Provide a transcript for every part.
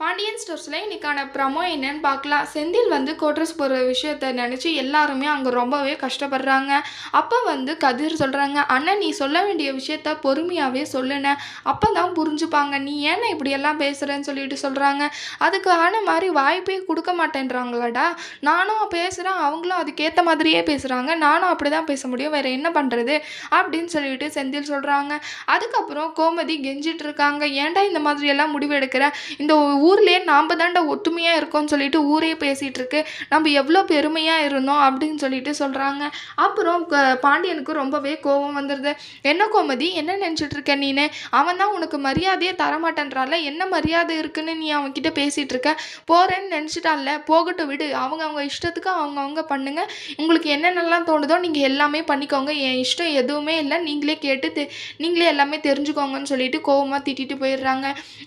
பாண்டியன் ஸ்டோர்ஸில் இன்னைக்கான ப்ரமோ என்னன்னு பார்க்கலாம். செந்தில் வந்து கோட்ரஸ் போகிற விஷயத்த நினச்சி எல்லாருமே அங்கே ரொம்பவே கஷ்டப்படுறாங்க. அப்போ வந்து கதிர் சொல்கிறாங்க, அண்ணன் நீ சொல்ல வேண்டிய விஷயத்த பொறுமையாகவே சொல்லுன, அப்போ தான் புரிஞ்சுப்பாங்க, நீ ஏன்னா இப்படியெல்லாம் பேசுகிறேன்னு சொல்லிட்டு சொல்கிறாங்க. அதுக்கான மாதிரி வாய்ப்பே கொடுக்க மாட்டேன்றாங்களாடா, நானும் பேசுகிறேன், அவங்களும் அதுக்கேற்ற மாதிரியே பேசுகிறாங்க, நானும் அப்படி தான் பேச முடியும், வேறு என்ன பண்ணுறது அப்படின்னு சொல்லிட்டு செந்தில் சொல்கிறாங்க. அதுக்கப்புறம் கோமதி கெஞ்சிட்டு இருக்காங்க, ஏன்டா இந்த மாதிரியெல்லாம் முடிவு எடுக்கிற, இந்த ஊர்லேயே நாம் தாண்டா ஒற்றுமையாக இருக்கோம்னு சொல்லிட்டு ஊரே பேசிகிட்டு இருக்கு, நம்ம எவ்வளோ பெருமையாக இருந்தோம் அப்படின்னு சொல்லிட்டு சொல்கிறாங்க. அப்புறம் பாண்டியனுக்கு ரொம்பவே கோபம் வந்துடுது. என்ன கோமதி, என்ன நினச்சிட்டு இருக்க நீனு, அவன் தான் உனக்கு மரியாதையே தரமாட்டேன்றால, என்ன மரியாதை இருக்குன்னு நீ அவன்கிட்ட பேசிகிட்டு இருக்க, போகிறேன்னு நினச்சிட்டால, போகட்டும் விடு, அவங்க இஷ்டத்துக்கு அவங்க பண்ணுங்க, உங்களுக்கு என்னென்னலாம் தோணுதோ நீங்கள் எல்லாமே பண்ணிக்கோங்க, என் இஷ்டம் எதுவுமே இல்லை, நீங்களே கேட்டு நீங்களே எல்லாமே தெரிஞ்சுக்கோங்கன்னு சொல்லிட்டு கோவமாக திட்டிட்டு போயிடுறாங்க.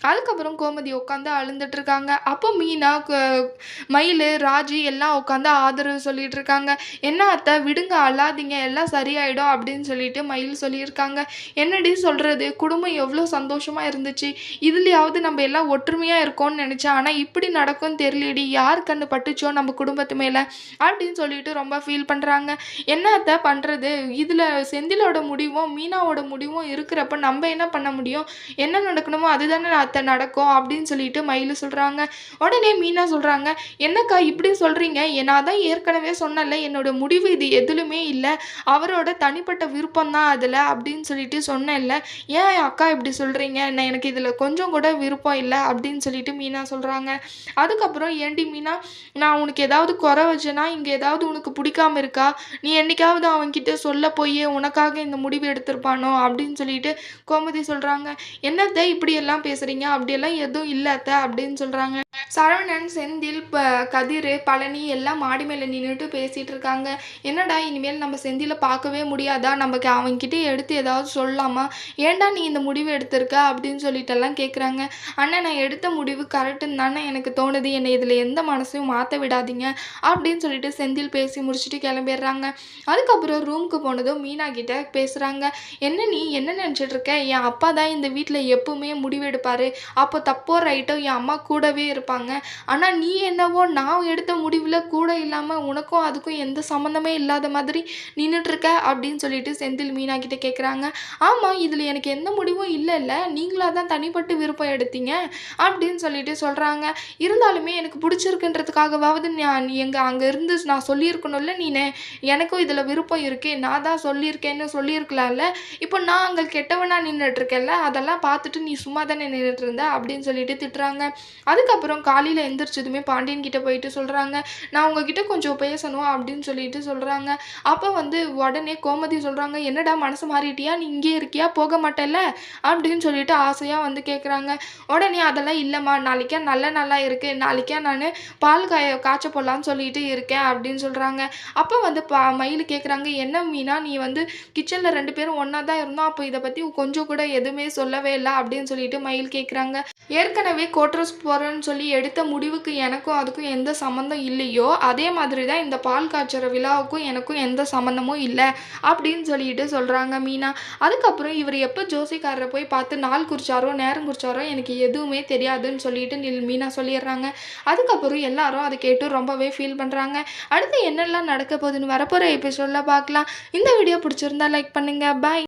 அதுக்கப்புறம் கோமதி உட்காந்து அழுந்துட்டு இருக்காங்க. அப்போ மீனா, மயில், ராஜி எல்லாம் உட்காந்து ஆதரவு சொல்லிட்டு இருக்காங்க. என்ன அத்தை விடுங்க, அழாதீங்க, எல்லாம் சரியாயிடும் அப்படின்னு சொல்லிட்டு மயில் சொல்லியிருக்காங்க. என்னடி சொல்கிறது, குடும்பம் எவ்வளோ சந்தோஷமாக இருந்துச்சு, இதுலையாவது நம்ம எல்லாம் ஒற்றுமையாக இருக்கோம்னு நினச்சேன், ஆனால் இப்படி நடக்கும்னு தெரியலடி, யார் கண்ணு பட்டுச்சோ நம்ம குடும்பத்து மேலே அப்படின்னு சொல்லிட்டு ரொம்ப ஃபீல் பண்ணுறாங்க. என்ன அத்தை பண்ணுறது, இதில் செந்திலோட முடிவும் மீனாவோட முடிவும் இருக்கிறப்ப நம்ம என்ன பண்ண முடியும், என்ன நடக்கணுமோ அதுதானே அத்தை நடக்கும் அப்படின்னு சொல்லிட்டு மயில் சொல்கிறாங்க. உடனே மீனா சொல்கிறாங்க, என்னக்கா இப்படி சொல்கிறீங்க, நான் தான் ஏற்கனவே சொன்னல என்னோட முடிவு இது எதுலுமே இல்லை, அவரோட தனிப்பட்ட விருப்பம் தான் அதில் அப்படின்னு சொல்லிட்டு சொன்னேன்ல, ஏன் அக்கா இப்படி சொல்கிறீங்க, எனக்கு இதில் கொஞ்சம் கூட விருப்பம் இல்லை அப்படின்னு சொல்லிட்டு மீனா சொல்கிறாங்க. அதுக்கப்புறம் ஏண்டி மீனா, நான் உனக்கு ஏதாவது குறை வச்சேன்னா, இங்கே ஏதாவது உனக்கு பிடிக்காம இருக்கா, நீ என்னைக்காவது அவன்கிட்ட சொல்ல போய் உனக்காக இந்த முடிவு எடுத்திருப்பானோ அப்படின்னு சொல்லிட்டு கோமதி சொல்கிறாங்க. என்னத்தை இப்படியெல்லாம் பேசுகிறீங்க, அப்படியெல்லாம் எதுவும் இல்லை அத்தை அப்படின்னு சொல்கிறாங்க. சரவணன், செந்தில், கதிர், பழனி எல்லாம் மாடி மேலே நின்றுட்டு பேசிகிட்டு இருக்காங்க. என்னடா இனிமேல் நம்ம செந்திலை பார்க்கவே முடியாதா, நமக்கு அவன்கிட்ட எடுத்து ஏதாவது சொல்லலாமா, ஏன்டா நீ இந்த முடிவு எடுத்திருக்க அப்படின்னு சொல்லிட்டெல்லாம் கேட்குறாங்க. அண்ணன் நான் எடுத்த முடிவு கரெக்டுன்னு தானே எனக்கு தோணுது, என்னை இதில் எந்த மனசையும் மாற்ற விடாதீங்க அப்படின்னு சொல்லிட்டு செந்தில் பேசி முடிச்சுட்டு கிளம்பிடுறாங்க. அதுக்கப்புறம் ரூமுக்கு போனதும் மீனா கிட்ட பேசுகிறாங்க. நீ என்ன நினச்சிட்டு இருக்க, என் அப்பா தான் இந்த வீட்டில் எப்பவுமே முடிவெடுப்பார், அப்போ தப்போ ரைட்டோ என் அம்மா கூடவே இருப்பாங்க, ஆனால் நீ என்னவோ நான் எடுத்த முடிவில் கூட இல்லாமல் உனக்கும் அதுக்கும் எந்த சம்மந்தமே இல்லாத மாதிரி நின்றுட்டுருக்க அப்படின்னு சொல்லிட்டு செந்தில் மீனா கிட்ட கேட்குறாங்க. ஆமாம், இதில் எனக்கு எந்த முடிவும் இல்லைல்ல, நீங்களாக தான் தனிப்பட்டு விருப்பம் எடுத்தீங்க அப்படின்னு சொல்லிட்டு சொல்கிறாங்க. இருந்தாலுமே எனக்கு பிடிச்சிருக்குன்றதுக்காகவாவது நான் அங்கே இருந்து நான் சொல்லியிருக்கணும்ல, நீனே எனக்கும் இதில் விருப்பம் இருக்குது, நான் தான் சொல்லியிருக்கேன்னு சொல்லியிருக்கலாம்ல, இப்போ நான் அங்கே கெட்டவனாக நின்றுட்டுருக்கேன்ல, அதெல்லாம் பார்த்துட்டு நீ சும்மா தானே நின்றுட்டு இருந்த அப்படின்னு சொல்லிட்டு திட்டுறாங்க. அதுக்கப்புறம் காலையில் எந்திரிச்சதுமே பாண்டியன் கிட்ட போயிட்டு சொல்கிறாங்க, நான் உங்ககிட்ட கொஞ்சம் பேசணும் அப்படின்னு சொல்லிட்டு சொல்கிறாங்க. அப்போ வந்து உடனே கோமதி சொல்கிறாங்க, என்னடா மனசு மாறிட்டியா, நீ இங்கே இருக்கியா, போக மாட்டேல்ல அப்படின்னு சொல்லிட்டு ஆசையாக வந்து கேட்குறாங்க. உடனே அதெல்லாம் இல்லைம்மா, நாளைக்கே நல்ல நாளாக இருக்குது, நாளைக்கே நான் பால் காய்ச்ச போடலான்னு சொல்லிட்டு இருக்கேன் அப்படின்னு சொல்கிறாங்க. அப்போ வந்து மயில் கேட்குறாங்க, என்ன மீனா நீ வந்து கிச்சனில் 2 பேரும் ஒன்றா தான் இருந்தோம், அப்போ இதை பற்றி கொஞ்சம் கூட எதுவுமே சொல்லவே இல்லை அப்படின்னு சொல்லிட்டு மயில் கேட்குறாங்க. ஏற்கனவே கோட்ரஸ் போகிறேன்னு சொல்லி எடுத்த முடிவுக்கு எனக்கும் அதுக்கும் எந்த சம்மந்தம் இல்லையோ, அதே மாதிரி தான் இந்த பால் காய்ச்சற விழாவுக்கும் எனக்கும் எந்த சம்மந்தமும் இல்லை அப்படின்னு சொல்லிட்டு சொல்கிறாங்க மீனா. அதுக்கப்புறம் இவர் எப்போ ஜோசிக்காரரை போய் பார்த்து நாள் குறிச்சாரோ நேரம் குறிச்சாரோ எனக்கு எதுவுமே தெரியாதுன்னு சொல்லிட்டு மீனா சொல்லிடுறாங்க. அதுக்கப்புறம் எல்லாரும் அதை கேட்டு ரொம்பவே ஃபீல் பண்ணுறாங்க. அடுத்து என்னெல்லாம் நடக்க போகுதுன்னு வரப்போகிற எபிசோடில் பார்க்கலாம். இந்த வீடியோ பிடிச்சிருந்தா லைக் பண்ணுங்கள். பாய்.